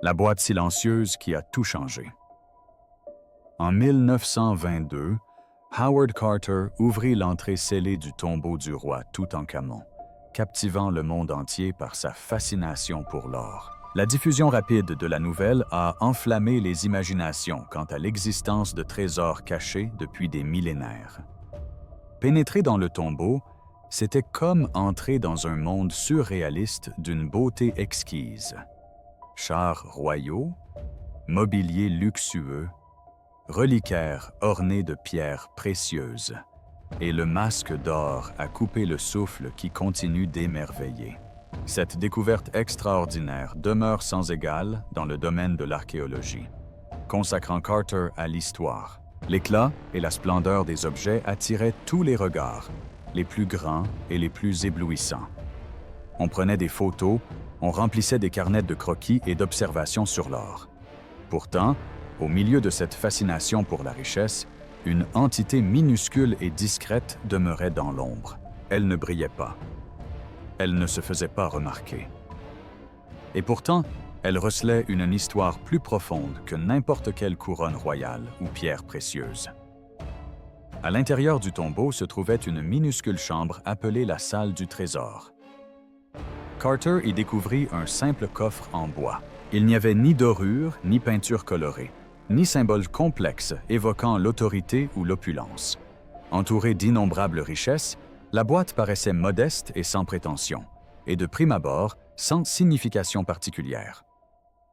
La boîte silencieuse qui a tout changé. En 1922, Howard Carter ouvrit l'entrée scellée du tombeau du roi Toutankhamon, captivant le monde entier par sa fascination pour l'or. La diffusion rapide de la nouvelle a enflammé les imaginations quant à l'existence de trésors cachés depuis des millénaires. Pénétrer dans le tombeau, c'était comme entrer dans un monde surréaliste d'une beauté exquise. Chars royaux, mobilier luxueux, reliquaires ornés de pierres précieuses, et le masque d'or a coupé le souffle qui continue d'émerveiller. Cette découverte extraordinaire demeure sans égale dans le domaine de l'archéologie, consacrant Carter à l'histoire. L'éclat et la splendeur des objets attiraient tous les regards, les plus grands et les plus éblouissants. On prenait des photos, on remplissait des carnets de croquis et d'observations sur l'or. Pourtant, au milieu de cette fascination pour la richesse, une entité minuscule et discrète demeurait dans l'ombre. Elle ne brillait pas. Elle ne se faisait pas remarquer. Et pourtant, elle recelait une histoire plus profonde que n'importe quelle couronne royale ou pierre précieuse. À l'intérieur du tombeau se trouvait une minuscule chambre appelée la salle du trésor. Carter y découvrit un simple coffre en bois. Il n'y avait ni dorure, ni peinture colorée, ni symbole complexe évoquant l'autorité ou l'opulence. Entourée d'innombrables richesses, la boîte paraissait modeste et sans prétention, et de prime abord, sans signification particulière.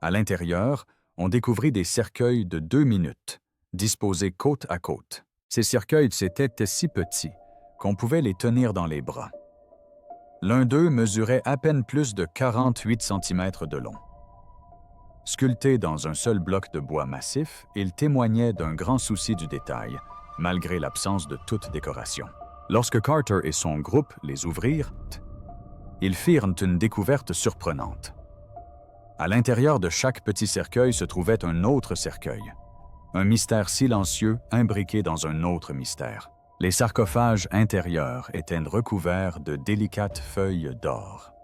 À l'intérieur, on découvrit des cercueils de 2 minutes, disposés côte à côte. Ces cercueils étaient si petits qu'on pouvait les tenir dans les bras. L'un d'eux mesurait à peine plus de 48 cm de long. Sculpté dans un seul bloc de bois massif, il témoignait d'un grand souci du détail, malgré l'absence de toute décoration. Lorsque Carter et son groupe les ouvrirent, ils firent une découverte surprenante. À l'intérieur de chaque petit cercueil se trouvait un autre cercueil, un mystère silencieux imbriqué dans un autre mystère. Les sarcophages intérieurs étaient recouverts de délicates feuilles d'or.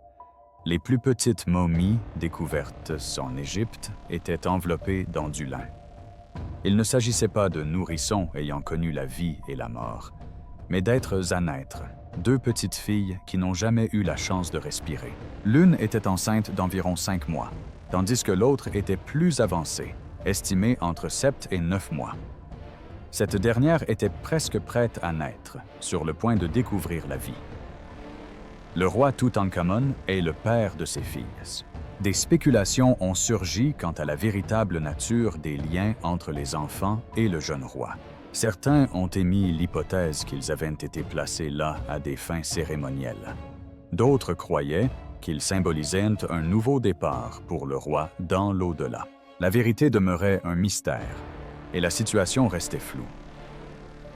Les plus petites momies découvertes en Égypte étaient enveloppées dans du lin. Il ne s'agissait pas de nourrissons ayant connu la vie et la mort, mais d'êtres à naître, 2 petites filles qui n'ont jamais eu la chance de respirer. L'une était enceinte d'environ 5 mois, tandis que l'autre était plus avancée, estimée entre 7 et 9 mois. Cette dernière était presque prête à naître, sur le point de découvrir la vie. Le roi Toutankhamon est le père de ces filles. Des spéculations ont surgi quant à la véritable nature des liens entre les enfants et le jeune roi. Certains ont émis l'hypothèse qu'ils avaient été placés là à des fins cérémonielles. D'autres croyaient qu'ils symbolisaient un nouveau départ pour le roi dans l'au-delà. La vérité demeurait un mystère, et la situation restait floue.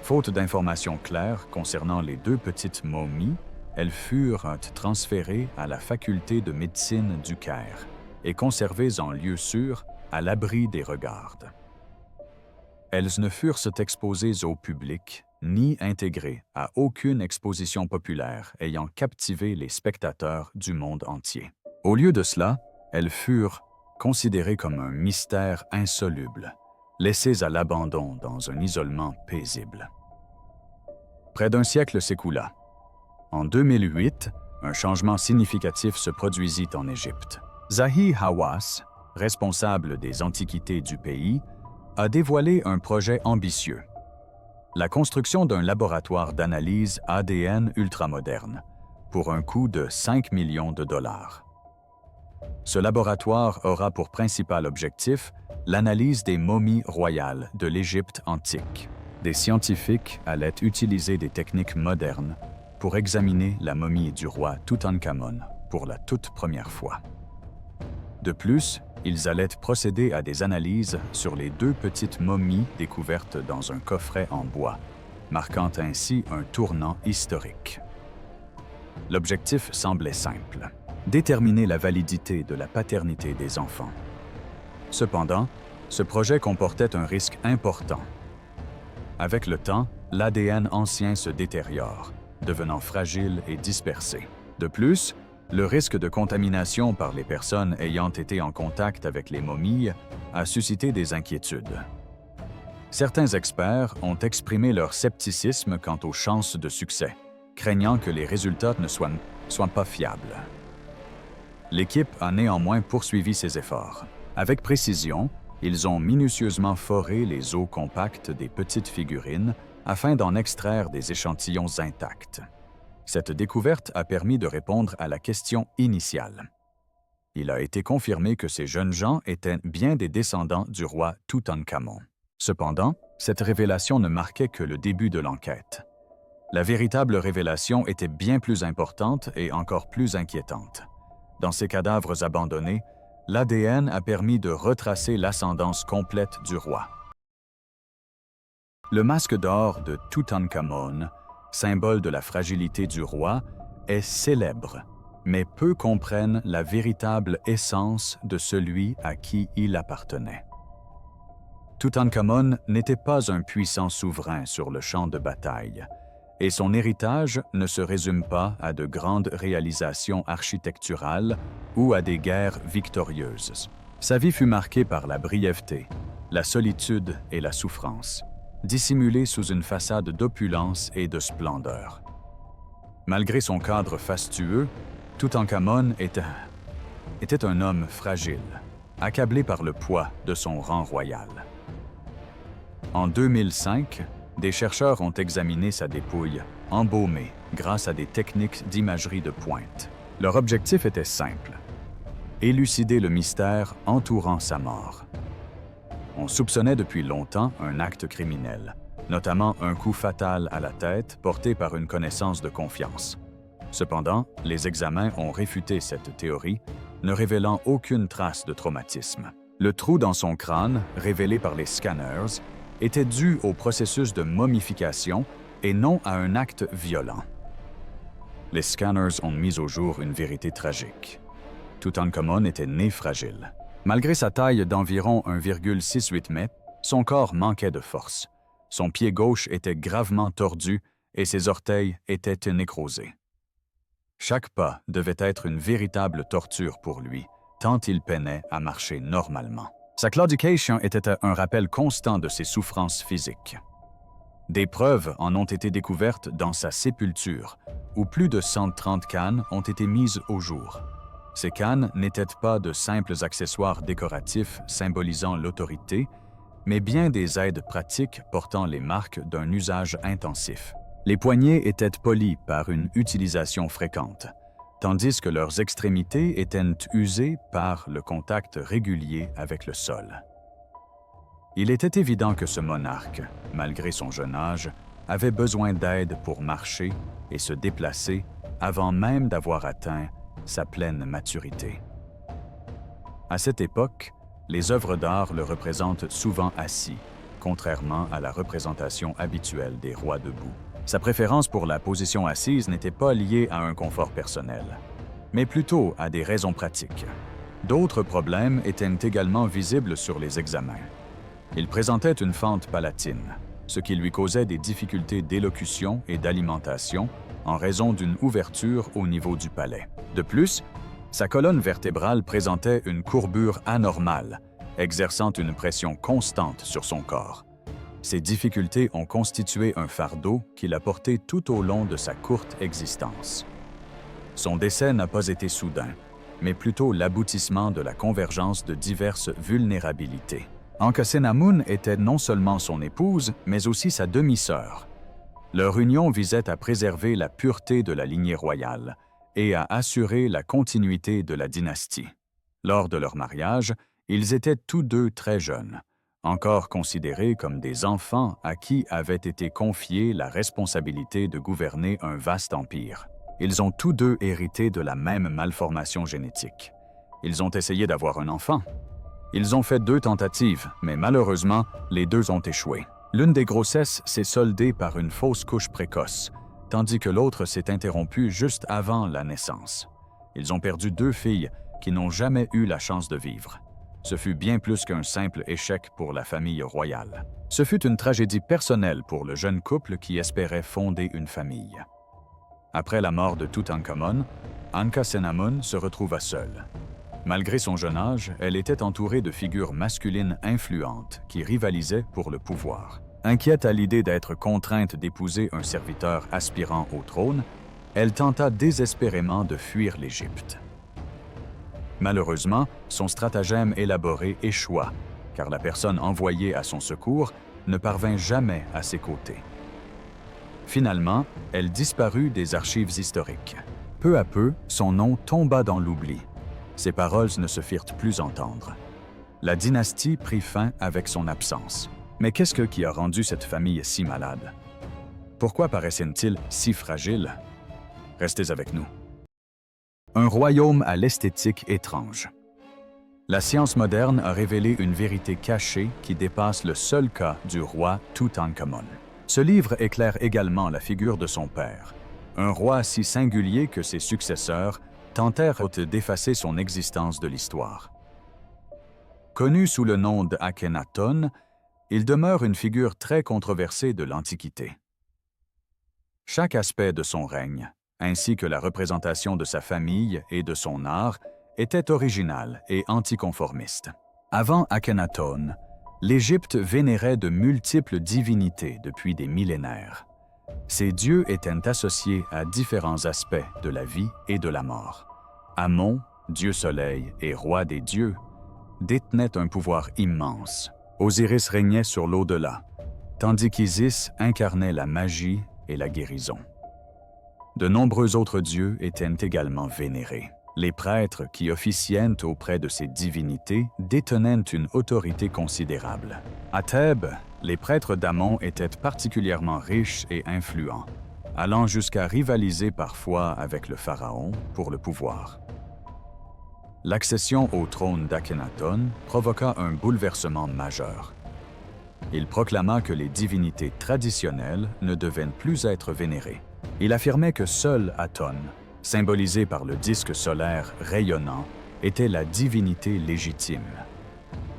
Faute d'informations claires concernant les 2 petites momies, elles furent transférées à la faculté de médecine du Caire et conservées en lieu sûr, à l'abri des regards. Elles ne furent exposées au public ni intégrées à aucune exposition populaire ayant captivé les spectateurs du monde entier. Au lieu de cela, elles furent considérées comme un mystère insoluble, laissées à l'abandon dans un isolement paisible. Près d'un siècle s'écoula. En 2008, un changement significatif se produisit en Égypte. Zahi Hawass, responsable des antiquités du pays, a dévoilé un projet ambitieux. La construction d'un laboratoire d'analyse ADN ultramoderne, pour un coût de 5 millions de dollars. Ce laboratoire aura pour principal objectif l'analyse des momies royales de l'Égypte antique. Des scientifiques allaient utiliser des techniques modernes pour examiner la momie du roi Toutankhamon pour la toute première fois. De plus, ils allaient procéder à des analyses sur les 2 petites momies découvertes dans un coffret en bois, marquant ainsi un tournant historique. L'objectif semblait simple: déterminer la validité de la paternité des enfants. Cependant, ce projet comportait un risque important. Avec le temps, l'ADN ancien se détériore, devenant fragile et dispersé. De plus, Le risque de contamination par les personnes ayant été en contact avec les momies a suscité des inquiétudes. Certains experts ont exprimé leur scepticisme quant aux chances de succès, craignant que les résultats ne soient pas fiables. L'équipe a néanmoins poursuivi ses efforts. Avec précision, ils ont minutieusement foré les os compacts des petites figurines afin d'en extraire des échantillons intacts. Cette découverte a permis de répondre à la question initiale. Il a été confirmé que ces jeunes gens étaient bien des descendants du roi Toutankhamon. Cependant, cette révélation ne marquait que le début de l'enquête. La véritable révélation était bien plus importante et encore plus inquiétante. Dans ces cadavres abandonnés, l'ADN a permis de retracer l'ascendance complète du roi. Le masque d'or de Toutankhamon, symbole de la fragilité du roi, est célèbre, mais peu comprennent la véritable essence de celui à qui il appartenait. Toutankhamon n'était pas un puissant souverain sur le champ de bataille, et son héritage ne se résume pas à de grandes réalisations architecturales ou à des guerres victorieuses. Sa vie fut marquée par la brièveté, la solitude et la souffrance, dissimulée sous une façade d'opulence et de splendeur. Malgré son cadre fastueux, Toutankhamon était un homme fragile, accablé par le poids de son rang royal. En 2005, des chercheurs ont examiné sa dépouille, embaumée grâce à des techniques d'imagerie de pointe. Leur objectif était simple: élucider le mystère entourant sa mort. On soupçonnait depuis longtemps un acte criminel, notamment un coup fatal à la tête porté par une connaissance de confiance. Cependant, les examens ont réfuté cette théorie, ne révélant aucune trace de traumatisme. Le trou dans son crâne, révélé par les scanners, était dû au processus de momification et non à un acte violent. Les scanners ont mis au jour une vérité tragique. Toutankhamon était né fragile. Malgré sa taille d'environ 1,68 m, son corps manquait de force. Son pied gauche était gravement tordu et ses orteils étaient nécrosés. Chaque pas devait être une véritable torture pour lui, tant il peinait à marcher normalement. Sa claudication était un rappel constant de ses souffrances physiques. Des preuves en ont été découvertes dans sa sépulture, où plus de 130 cannes ont été mises au jour. Ces cannes n'étaient pas de simples accessoires décoratifs symbolisant l'autorité, mais bien des aides pratiques portant les marques d'un usage intensif. Les poignets étaient polis par une utilisation fréquente, tandis que leurs extrémités étaient usées par le contact régulier avec le sol. Il était évident que ce monarque, malgré son jeune âge, avait besoin d'aide pour marcher et se déplacer avant même d'avoir atteint sa pleine maturité. À cette époque, les œuvres d'art le représentent souvent assis, contrairement à la représentation habituelle des rois debout. Sa préférence pour la position assise n'était pas liée à un confort personnel, mais plutôt à des raisons pratiques. D'autres problèmes étaient également visibles sur les examens. Il présentait une fente palatine, ce qui lui causait des difficultés d'élocution et d'alimentation en raison d'une ouverture au niveau du palais. De plus, sa colonne vertébrale présentait une courbure anormale, exerçant une pression constante sur son corps. Ces difficultés ont constitué un fardeau qu'il a porté tout au long de sa courte existence. Son décès n'a pas été soudain, mais plutôt l'aboutissement de la convergence de diverses vulnérabilités. Ankhesenamun était non seulement son épouse, mais aussi sa demi-sœur. Leur union visait à préserver la pureté de la lignée royale et à assurer la continuité de la dynastie. Lors de leur mariage, ils étaient tous deux très jeunes, encore considérés comme des enfants à qui avait été confiée la responsabilité de gouverner un vaste empire. Ils ont tous deux hérité de la même malformation génétique. Ils ont essayé d'avoir un enfant. Ils ont fait 2 tentatives, mais malheureusement, les 2 ont échoué. L'une des grossesses s'est soldée par une fausse couche précoce, tandis que l'autre s'est interrompue juste avant la naissance. Ils ont perdu 2 filles qui n'ont jamais eu la chance de vivre. Ce fut bien plus qu'un simple échec pour la famille royale. Ce fut une tragédie personnelle pour le jeune couple qui espérait fonder une famille. Après la mort de Toutankhamon, Ankhesenamun se retrouva seule. Malgré son jeune âge, elle était entourée de figures masculines influentes qui rivalisaient pour le pouvoir. Inquiète à l'idée d'être contrainte d'épouser un serviteur aspirant au trône, elle tenta désespérément de fuir l'Égypte. Malheureusement, son stratagème élaboré échoua, car la personne envoyée à son secours ne parvint jamais à ses côtés. Finalement, elle disparut des archives historiques. Peu à peu, son nom tomba dans l'oubli. Ses paroles ne se firent plus entendre. La dynastie prit fin avec son absence. Mais qu'est-ce qui a rendu cette famille si malade? Pourquoi paraissent-ils si fragiles? Restez avec nous. Un royaume à l'esthétique étrange. La science moderne a révélé une vérité cachée qui dépasse le seul cas du roi Toutankhamon. Ce livre éclaire également la figure de son père, un roi si singulier que ses successeurs tentèrent d'effacer son existence de l'histoire. Connu sous le nom d'Akhenaton, il demeure une figure très controversée de l'Antiquité. Chaque aspect de son règne, ainsi que la représentation de sa famille et de son art, était original et anticonformiste. Avant Akhenaton, l'Égypte vénérait de multiples divinités depuis des millénaires. Ces dieux étaient associés à différents aspects de la vie et de la mort. Amon, dieu soleil et roi des dieux, détenait un pouvoir immense. Osiris régnait sur l'au-delà, tandis qu'Isis incarnait la magie et la guérison. De nombreux autres dieux étaient également vénérés. Les prêtres qui officiaient auprès de ces divinités détenaient une autorité considérable. À Thèbes, les prêtres d'Amon étaient particulièrement riches et influents, allant jusqu'à rivaliser parfois avec le pharaon pour le pouvoir. L'accession au trône d'Akhenaton provoqua un bouleversement majeur. Il proclama que les divinités traditionnelles ne devaient plus être vénérées. Il affirmait que seul Aton, symbolisé par le disque solaire rayonnant, était la divinité légitime.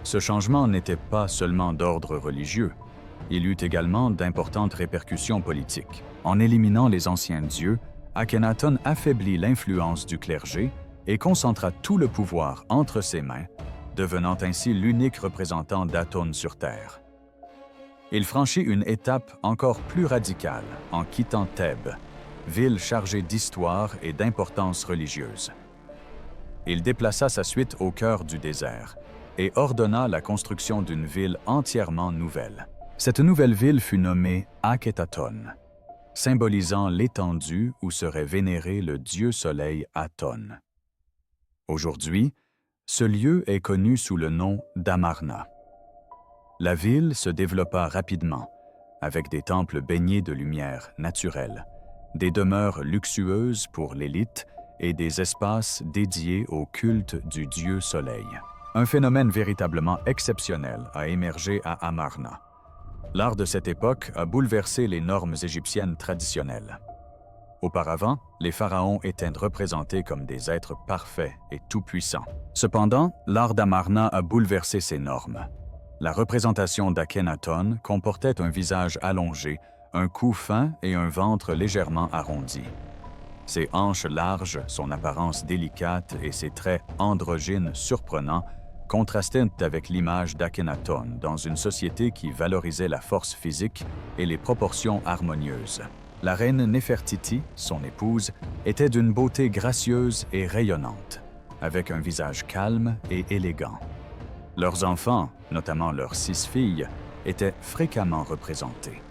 Ce changement n'était pas seulement d'ordre religieux, il eut également d'importantes répercussions politiques. En éliminant les anciens dieux, Akhenaton affaiblit l'influence du clergé et concentra tout le pouvoir entre ses mains, devenant ainsi l'unique représentant d'Aton sur Terre. Il franchit une étape encore plus radicale en quittant Thèbes, ville chargée d'histoire et d'importance religieuse. Il déplaça sa suite au cœur du désert et ordonna la construction d'une ville entièrement nouvelle. Cette nouvelle ville fut nommée Akhetaton, symbolisant l'étendue où serait vénéré le dieu soleil Aton. Aujourd'hui, ce lieu est connu sous le nom d'Amarna. La ville se développa rapidement, avec des temples baignés de lumière naturelle, des demeures luxueuses pour l'élite et des espaces dédiés au culte du dieu soleil. Un phénomène véritablement exceptionnel a émergé à Amarna. L'art de cette époque a bouleversé les normes égyptiennes traditionnelles. Auparavant, les pharaons étaient représentés comme des êtres parfaits et tout-puissants. Cependant, l'art d'Amarna a bouleversé ces normes. La représentation d'Akhenaton comportait un visage allongé, un cou fin et un ventre légèrement arrondi. Ses hanches larges, son apparence délicate et ses traits androgynes surprenants contrastaient avec l'image d'Akhenaton dans une société qui valorisait la force physique et les proportions harmonieuses. La reine Néfertiti, son épouse, était d'une beauté gracieuse et rayonnante, avec un visage calme et élégant. Leurs enfants, notamment leurs 6 filles, étaient fréquemment représentés.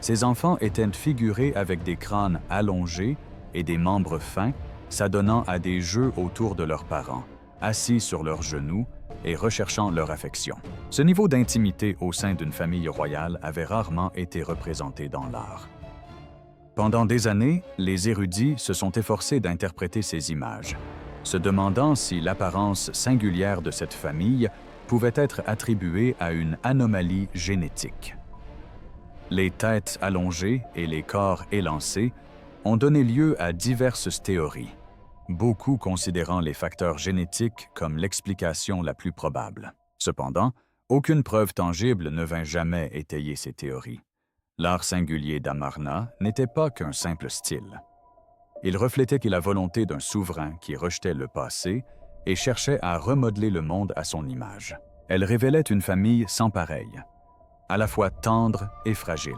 Ces enfants étaient figurés avec des crânes allongés et des membres fins, s'adonnant à des jeux autour de leurs parents, assis sur leurs genoux et recherchant leur affection. Ce niveau d'intimité au sein d'une famille royale avait rarement été représenté dans l'art. Pendant des années, les érudits se sont efforcés d'interpréter ces images, se demandant si l'apparence singulière de cette famille pouvait être attribuée à une anomalie génétique. Les têtes allongées et les corps élancés ont donné lieu à diverses théories, beaucoup considérant les facteurs génétiques comme l'explication la plus probable. Cependant, aucune preuve tangible ne vint jamais étayer ces théories. L'art singulier d'Amarna n'était pas qu'un simple style. Il reflétait la volonté d'un souverain qui rejetait le passé et cherchait à remodeler le monde à son image. Elle révélait une famille sans pareil, à la fois tendre et fragile.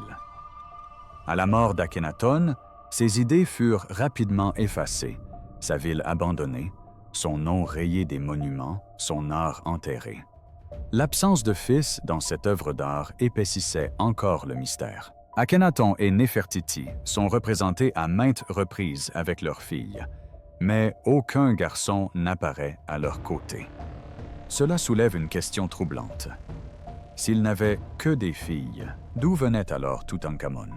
À la mort d'Akhenaton, ses idées furent rapidement effacées, sa ville abandonnée, son nom rayé des monuments, son art enterré. L'absence de fils dans cette œuvre d'art épaississait encore le mystère. Akhenaton et Néfertiti sont représentés à maintes reprises avec leurs filles, mais aucun garçon n'apparaît à leur côté. Cela soulève une question troublante. S'ils n'avaient que des filles, d'où venait alors Toutankhamon?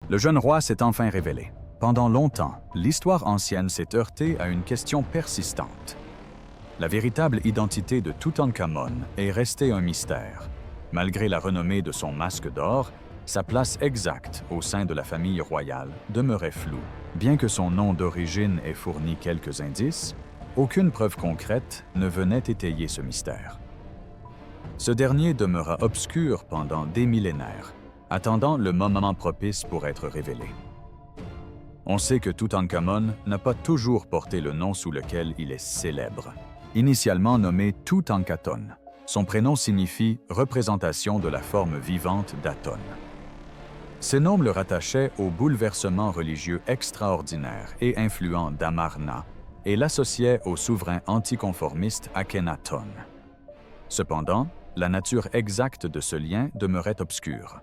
Le jeune roi s'est enfin révélé. Pendant longtemps, l'histoire ancienne s'est heurtée à une question persistante. La véritable identité de Toutankhamon est restée un mystère. Malgré la renommée de son masque d'or, sa place exacte au sein de la famille royale demeurait floue. Bien que son nom d'origine ait fourni quelques indices, aucune preuve concrète ne venait étayer ce mystère. Ce dernier demeura obscur pendant des millénaires, attendant le moment propice pour être révélé. On sait que Toutankhamon n'a pas toujours porté le nom sous lequel il est célèbre. Initialement nommé Toutankhaton, son prénom signifie « représentation de la forme vivante d'Aton ». Ce nom le rattachait au bouleversement religieux extraordinaire et influent d'Amarna et l'associait au souverain anticonformiste Akhenaton. Cependant, la nature exacte de ce lien demeurait obscure.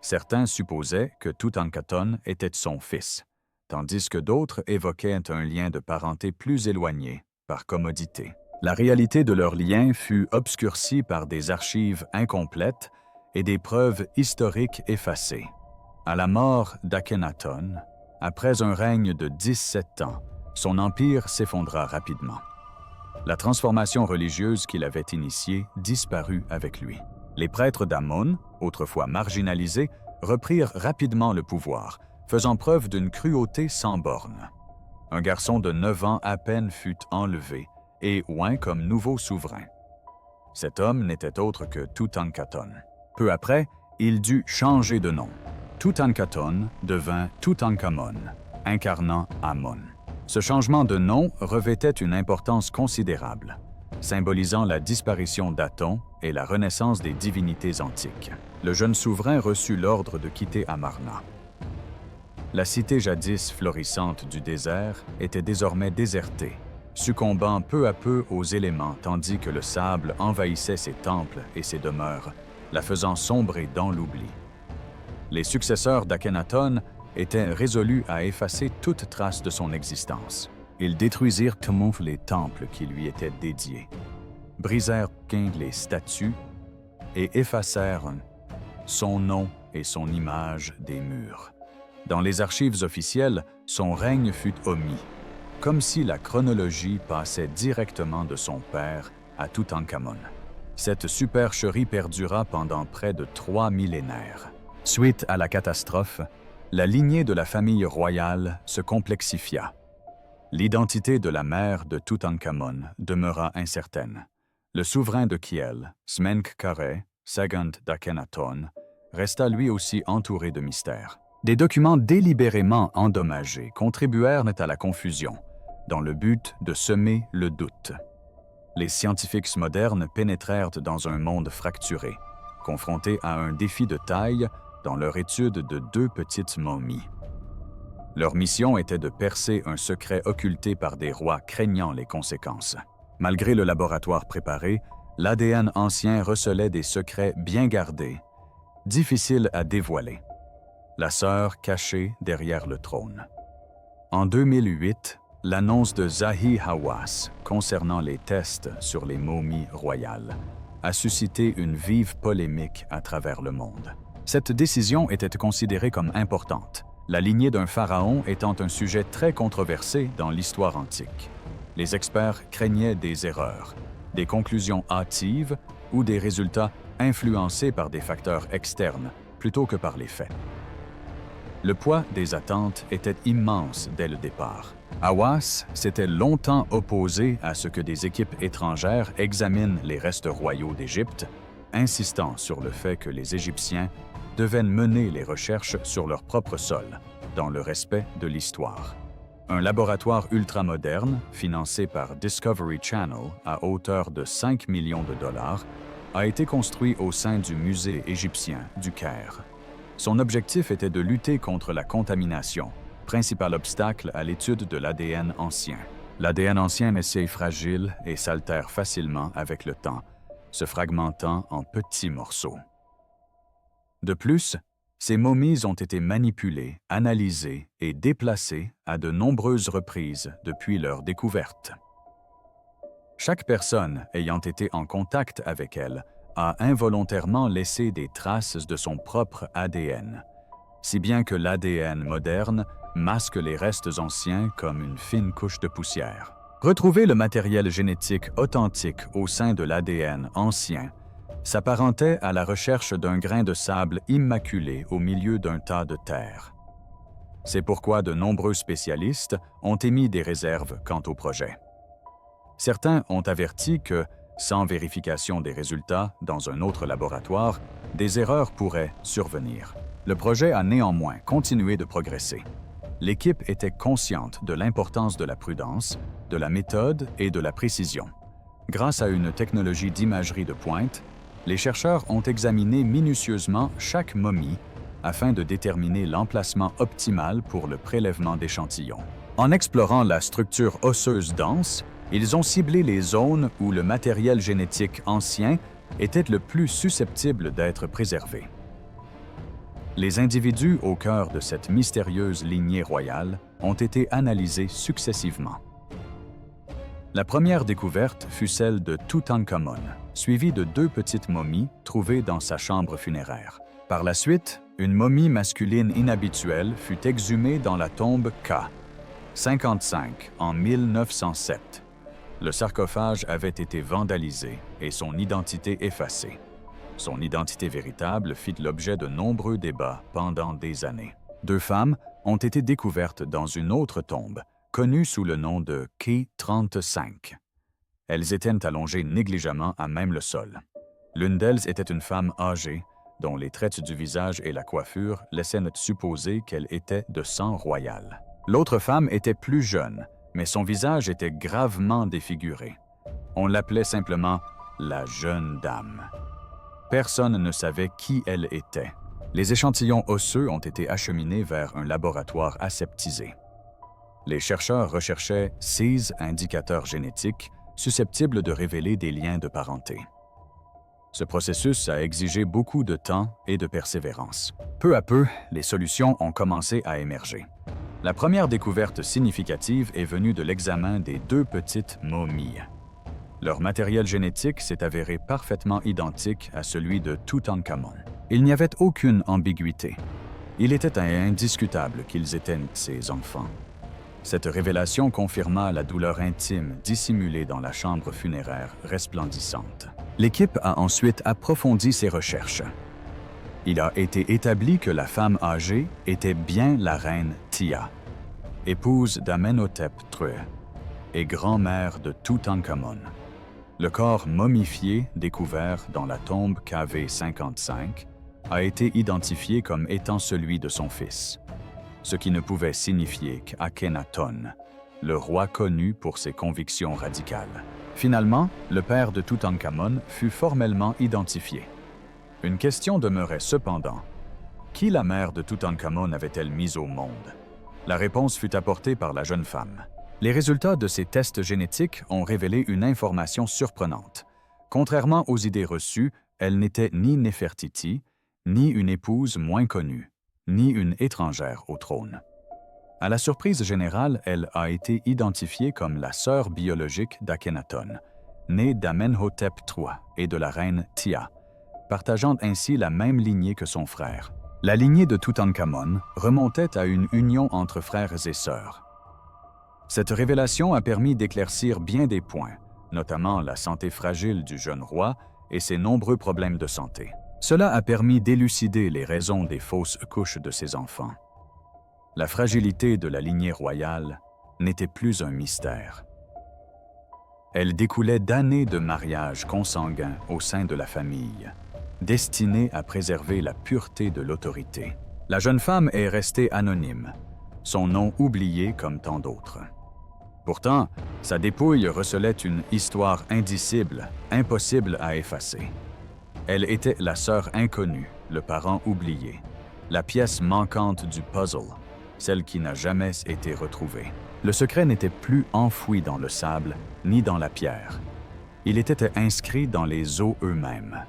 Certains supposaient que Toutankhaton était son fils, tandis que d'autres évoquaient un lien de parenté plus éloigné, par commodité. La réalité de leur lien fut obscurcie par des archives incomplètes et des preuves historiques effacées. À la mort d'Akhenaton, après un règne de 17 ans, son empire s'effondra rapidement. La transformation religieuse qu'il avait initiée disparut avec lui. Les prêtres d'Amon, autrefois marginalisés, reprirent rapidement le pouvoir, faisant preuve d'une cruauté sans bornes. Un garçon de 9 ans à peine fut enlevé et oint comme nouveau souverain. Cet homme n'était autre que Toutankhaton. Peu après, il dut changer de nom. Toutankhaton devint Toutankhamon, incarnant Amon. Ce changement de nom revêtait une importance considérable, symbolisant la disparition d'Aton et la renaissance des divinités antiques. Le jeune souverain reçut l'ordre de quitter Amarna. La cité jadis florissante du désert était désormais désertée, succombant peu à peu aux éléments tandis que le sable envahissait ses temples et ses demeures, la faisant sombrer dans l'oubli. Les successeurs d'Akhenaton étaient résolus à effacer toute trace de son existence. Ils détruisirent les temples qui lui étaient dédiés, brisèrent les statues et effacèrent son nom et son image des murs. Dans les archives officielles, son règne fut omis, comme si la chronologie passait directement de son père à Toutankhamon. Cette supercherie perdura pendant près de 3 millénaires. Suite à la catastrophe, la lignée de la famille royale se complexifia. L'identité de la mère de Toutankhamon demeura incertaine. Le souverain de Kiel, Smenkhkare, second d'Akhenaton, resta lui aussi entouré de mystères. Des documents délibérément endommagés contribuèrent à la confusion, dans le but de semer le doute. Les scientifiques modernes pénétrèrent dans un monde fracturé, confrontés à un défi de taille dans leur étude de 2 petites momies. Leur mission était de percer un secret occulté par des rois craignant les conséquences. Malgré le laboratoire préparé, l'ADN ancien recelait des secrets bien gardés, difficiles à dévoiler. La sœur cachée derrière le trône. En 2008, l'annonce de Zahi Hawass concernant les tests sur les momies royales a suscité une vive polémique à travers le monde. Cette décision était considérée comme importante, la lignée d'un pharaon étant un sujet très controversé dans l'histoire antique. Les experts craignaient des erreurs, des conclusions hâtives ou des résultats influencés par des facteurs externes plutôt que par les faits. Le poids des attentes était immense dès le départ. Hawass s'était longtemps opposé à ce que des équipes étrangères examinent les restes royaux d'Égypte, insistant sur le fait que les Égyptiens devaient mener les recherches sur leur propre sol, dans le respect de l'histoire. Un laboratoire ultramoderne, financé par Discovery Channel à hauteur de 5 millions de dollars, a été construit au sein du musée égyptien du Caire. Son objectif était de lutter contre la contamination, principal obstacle à l'étude de l'ADN ancien. L'ADN ancien est assez fragile et s'altère facilement avec le temps, se fragmentant en petits morceaux. De plus, ces momies ont été manipulées, analysées et déplacées à de nombreuses reprises depuis leur découverte. Chaque personne ayant été en contact avec elles a involontairement laissé des traces de son propre ADN, si bien que l'ADN moderne masque les restes anciens comme une fine couche de poussière. Retrouver le matériel génétique authentique au sein de l'ADN ancien s'apparentait à la recherche d'un grain de sable immaculé au milieu d'un tas de terre. C'est pourquoi de nombreux spécialistes ont émis des réserves quant au projet. Certains ont averti que, sans vérification des résultats dans un autre laboratoire, des erreurs pourraient survenir. Le projet a néanmoins continué de progresser. L'équipe était consciente de l'importance de la prudence, de la méthode et de la précision. Grâce à une technologie d'imagerie de pointe, les chercheurs ont examiné minutieusement chaque momie afin de déterminer l'emplacement optimal pour le prélèvement d'échantillons. En explorant la structure osseuse dense, ils ont ciblé les zones où le matériel génétique ancien était le plus susceptible d'être préservé. Les individus au cœur de cette mystérieuse lignée royale ont été analysés successivement. La première découverte fut celle de Toutankhamon, suivie de 2 petites momies trouvées dans sa chambre funéraire. Par la suite, une momie masculine inhabituelle fut exhumée dans la tombe K, 55, en 1907. Le sarcophage avait été vandalisé et son identité effacée. Son identité véritable fit l'objet de nombreux débats pendant des années. 2 femmes ont été découvertes dans une autre tombe, connue sous le nom de Key 35. Elles étaient allongées négligemment à même le sol. L'une d'elles était une femme âgée, dont les traits du visage et la coiffure laissaient supposer qu'elle était de sang royal. L'autre femme était plus jeune, mais son visage était gravement défiguré. On l'appelait simplement « la jeune dame ». Personne ne savait qui elle était. Les échantillons osseux ont été acheminés vers un laboratoire aseptisé. Les chercheurs recherchaient 6 indicateurs génétiques susceptibles de révéler des liens de parenté. Ce processus a exigé beaucoup de temps et de persévérance. Peu à peu, les solutions ont commencé à émerger. La première découverte significative est venue de l'examen des 2 petites momies. Leur matériel génétique s'est avéré parfaitement identique à celui de Toutankhamon. Il n'y avait aucune ambiguïté. Il était indiscutable qu'ils étaient ses enfants. Cette révélation confirma la douleur intime dissimulée dans la chambre funéraire resplendissante. L'équipe a ensuite approfondi ses recherches. Il a été établi que la femme âgée était bien la reine Tia, épouse d'Amenhotep III et grand-mère de Toutankhamon. Le corps momifié découvert dans la tombe KV55 a été identifié comme étant celui de son fils, ce qui ne pouvait signifier qu'Akhenaton, le roi connu pour ses convictions radicales. Finalement, le père de Toutankhamon fut formellement identifié. Une question demeurait cependant. Qui la mère de Toutankhamon avait-elle mise au monde? La réponse fut apportée par la jeune femme. Les résultats de ces tests génétiques ont révélé une information surprenante. Contrairement aux idées reçues, elle n'était ni Néfertiti, ni une épouse moins connue, ni une étrangère au trône. À la surprise générale, elle a été identifiée comme la sœur biologique d'Akhenaton, née d'Amenhotep III et de la reine Tia, partageant ainsi la même lignée que son frère. La lignée de Toutankhamon remontait à une union entre frères et sœurs. Cette révélation a permis d'éclaircir bien des points, notamment la santé fragile du jeune roi et ses nombreux problèmes de santé. Cela a permis d'élucider les raisons des fausses couches de ses enfants. La fragilité de la lignée royale n'était plus un mystère. Elle découlait d'années de mariages consanguins au sein de la famille, destiné à préserver la pureté de l'autorité. La jeune femme est restée anonyme, son nom oublié comme tant d'autres. Pourtant, sa dépouille recelait une histoire indicible, impossible à effacer. Elle était la sœur inconnue, le parent oublié, la pièce manquante du puzzle, celle qui n'a jamais été retrouvée. Le secret n'était plus enfoui dans le sable ni dans la pierre. Il était inscrit dans les os eux-mêmes.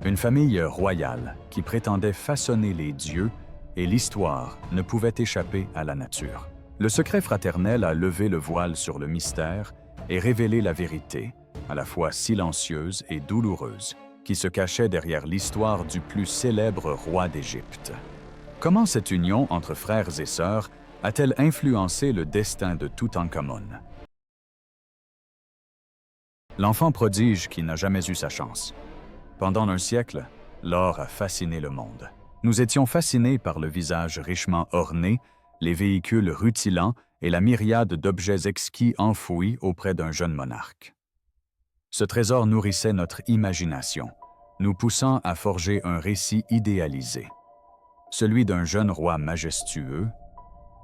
Une famille royale qui prétendait façonner les dieux et l'histoire ne pouvait échapper à la nature. Le secret fraternel a levé le voile sur le mystère et révélé la vérité, à la fois silencieuse et douloureuse, qui se cachait derrière l'histoire du plus célèbre roi d'Égypte. Comment cette union entre frères et sœurs a-t-elle influencé le destin de Toutankhamon? L'enfant prodige qui n'a jamais eu sa chance. Pendant un siècle, l'or a fasciné le monde. Nous étions fascinés par le visage richement orné, les véhicules rutilants et la myriade d'objets exquis enfouis auprès d'un jeune monarque. Ce trésor nourrissait notre imagination, nous poussant à forger un récit idéalisé. Celui d'un jeune roi majestueux,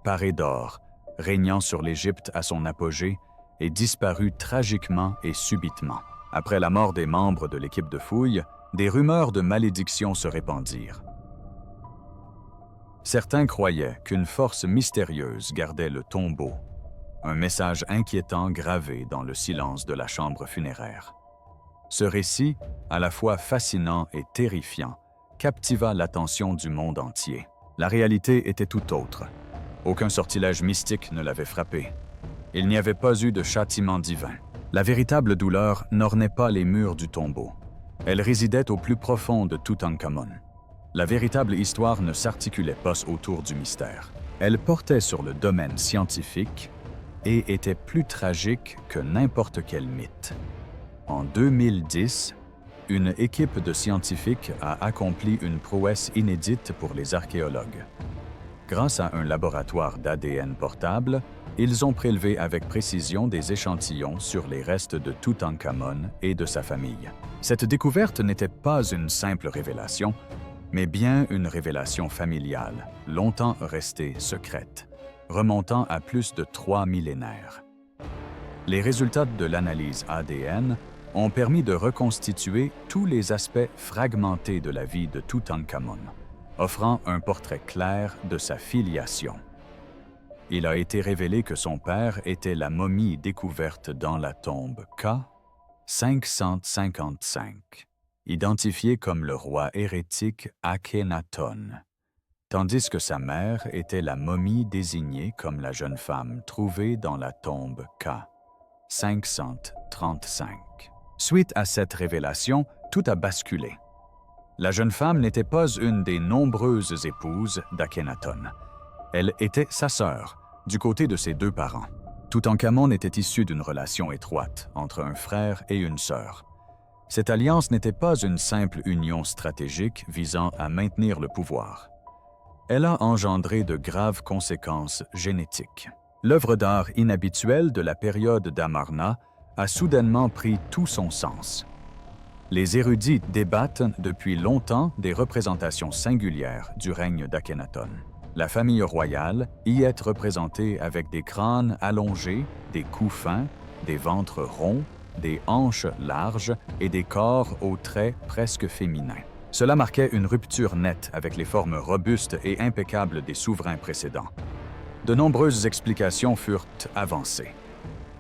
paré d'or, régnant sur l'Égypte à son apogée, et disparu tragiquement et subitement. Après la mort des membres de l'équipe de fouilles, des rumeurs de malédiction se répandirent. Certains croyaient qu'une force mystérieuse gardait le tombeau, un message inquiétant gravé dans le silence de la chambre funéraire. Ce récit, à la fois fascinant et terrifiant, captiva l'attention du monde entier. La réalité était tout autre. Aucun sortilège mystique ne l'avait frappé. Il n'y avait pas eu de châtiment divin. La véritable douleur n'ornait pas les murs du tombeau. Elle résidait au plus profond de Toutankhamon. La véritable histoire ne s'articulait pas autour du mystère. Elle portait sur le domaine scientifique et était plus tragique que n'importe quel mythe. En 2010, une équipe de scientifiques a accompli une prouesse inédite pour les archéologues. Grâce à un laboratoire d'ADN portable, ils ont prélevé avec précision des échantillons sur les restes de Toutankhamon et de sa famille. Cette découverte n'était pas une simple révélation, mais bien une révélation familiale, longtemps restée secrète, remontant à plus de 3 millénaires. Les résultats de l'analyse ADN ont permis de reconstituer tous les aspects fragmentés de la vie de Toutankhamon, offrant un portrait clair de sa filiation. Il a été révélé que son père était la momie découverte dans la tombe K555, identifiée comme le roi hérétique Akhenaton, tandis que sa mère était la momie désignée comme la jeune femme trouvée dans la tombe K535. Suite à cette révélation, tout a basculé. La jeune femme n'était pas une des nombreuses épouses d'Akhenaton. Elle était sa sœur, du côté de ses deux parents. Toutankhamon était issu d'une relation étroite entre un frère et une sœur. Cette alliance n'était pas une simple union stratégique visant à maintenir le pouvoir. Elle a engendré de graves conséquences génétiques. L'œuvre d'art inhabituelle de la période d'Amarna a soudainement pris tout son sens. Les érudits débattent depuis longtemps des représentations singulières du règne d'Akhenaton. La famille royale y est représentée avec des crânes allongés, des coups fins, des ventres ronds, des hanches larges et des corps aux traits presque féminins. Cela marquait une rupture nette avec les formes robustes et impeccables des souverains précédents. De nombreuses explications furent avancées.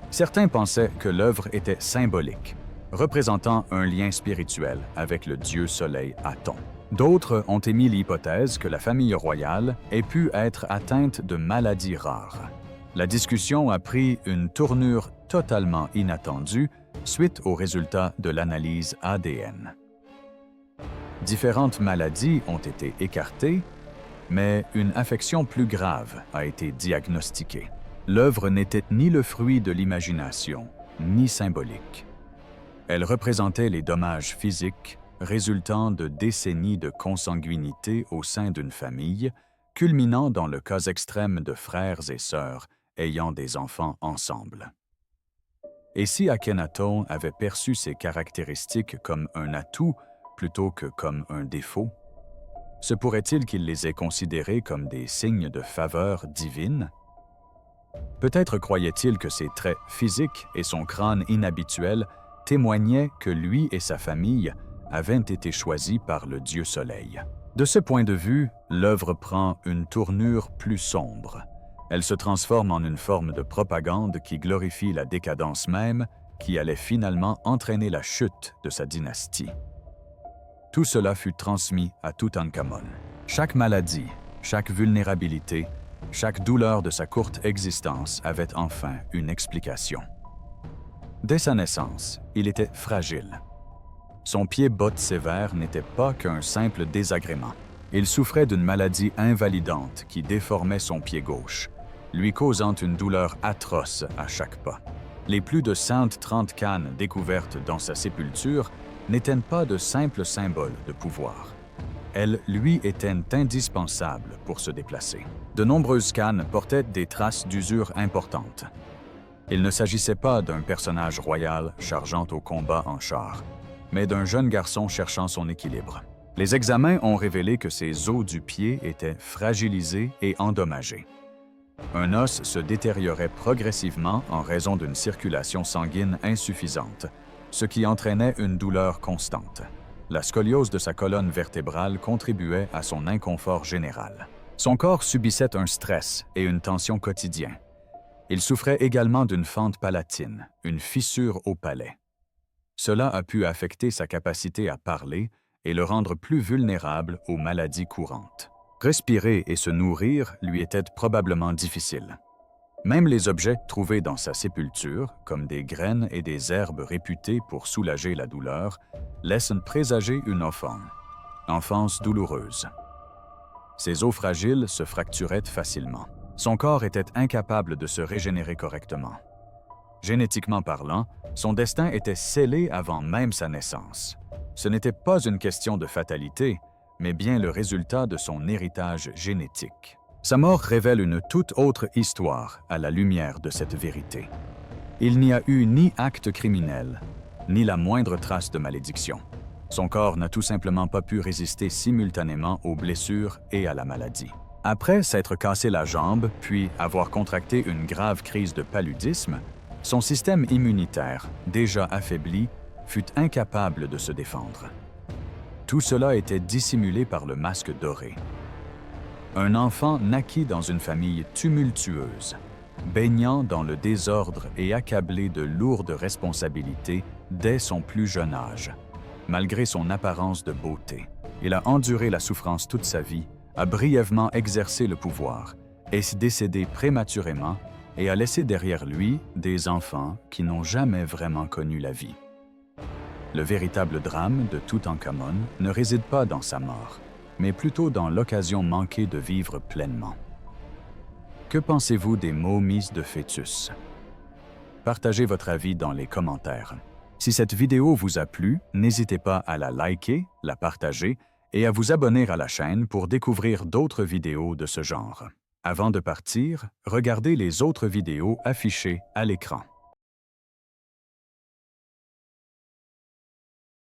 Certains pensaient que l'œuvre était symbolique, représentant un lien spirituel avec le dieu soleil Aton. D'autres ont émis l'hypothèse que la famille royale ait pu être atteinte de maladies rares. La discussion a pris une tournure totalement inattendue suite aux résultats de l'analyse ADN. Différentes maladies ont été écartées, mais une affection plus grave a été diagnostiquée. L'œuvre n'était ni le fruit de l'imagination, ni symbolique. Elle représentait les dommages physiques résultant de décennies de consanguinité au sein d'une famille, culminant dans le cas extrême de frères et sœurs ayant des enfants ensemble. Et si Akhenaton avait perçu ces caractéristiques comme un atout plutôt que comme un défaut? Se pourrait-il qu'il les ait considérés comme des signes de faveur divine? Peut-être croyait-il que ses traits physiques et son crâne inhabituel témoignaient que lui et sa famille avaient été choisis par le dieu Soleil. De ce point de vue, l'œuvre prend une tournure plus sombre. Elle se transforme en une forme de propagande qui glorifie la décadence même, qui allait finalement entraîner la chute de sa dynastie. Tout cela fut transmis à Toutankhamon. Chaque maladie, chaque vulnérabilité, chaque douleur de sa courte existence avait enfin une explication. Dès sa naissance, il était fragile. Son pied botte sévère n'était pas qu'un simple désagrément. Il souffrait d'une maladie invalidante qui déformait son pied gauche, lui causant une douleur atroce à chaque pas. Les plus de 130 cannes découvertes dans sa sépulture n'étaient pas de simples symboles de pouvoir. Elles lui étaient indispensables pour se déplacer. De nombreuses cannes portaient des traces d'usure importantes. Il ne s'agissait pas d'un personnage royal chargeant au combat en char, mais d'un jeune garçon cherchant son équilibre. Les examens ont révélé que ses os du pied étaient fragilisés et endommagés. Un os se détériorait progressivement en raison d'une circulation sanguine insuffisante, ce qui entraînait une douleur constante. La scoliose de sa colonne vertébrale contribuait à son inconfort général. Son corps subissait un stress et une tension quotidiens. Il souffrait également d'une fente palatine, une fissure au palais. Cela a pu affecter sa capacité à parler et le rendre plus vulnérable aux maladies courantes. Respirer et se nourrir lui était probablement difficile. Même les objets trouvés dans sa sépulture, comme des graines et des herbes réputées pour soulager la douleur, laissent présager une enfance douloureuse. Ses os fragiles se fracturaient facilement. Son corps était incapable de se régénérer correctement. Génétiquement parlant, son destin était scellé avant même sa naissance. Ce n'était pas une question de fatalité, mais bien le résultat de son héritage génétique. Sa mort révèle une toute autre histoire à la lumière de cette vérité. Il n'y a eu ni acte criminel, ni la moindre trace de malédiction. Son corps n'a tout simplement pas pu résister simultanément aux blessures et à la maladie. Après s'être cassé la jambe, puis avoir contracté une grave crise de paludisme, son système immunitaire, déjà affaibli, fut incapable de se défendre. Tout cela était dissimulé par le masque doré. Un enfant naquit dans une famille tumultueuse, baignant dans le désordre et accablé de lourdes responsabilités dès son plus jeune âge. Malgré son apparence de beauté, il a enduré la souffrance toute sa vie, a brièvement exercé le pouvoir, est décédé prématurément et a laissé derrière lui des enfants qui n'ont jamais vraiment connu la vie. Le véritable drame de Toutankhamon ne réside pas dans sa mort, mais plutôt dans l'occasion manquée de vivre pleinement. Que pensez-vous des momies de fœtus? Partagez votre avis dans les commentaires. Si cette vidéo vous a plu, n'hésitez pas à la liker, la partager et à vous abonner à la chaîne pour découvrir d'autres vidéos de ce genre. Avant de partir, regardez les autres vidéos affichées à l'écran.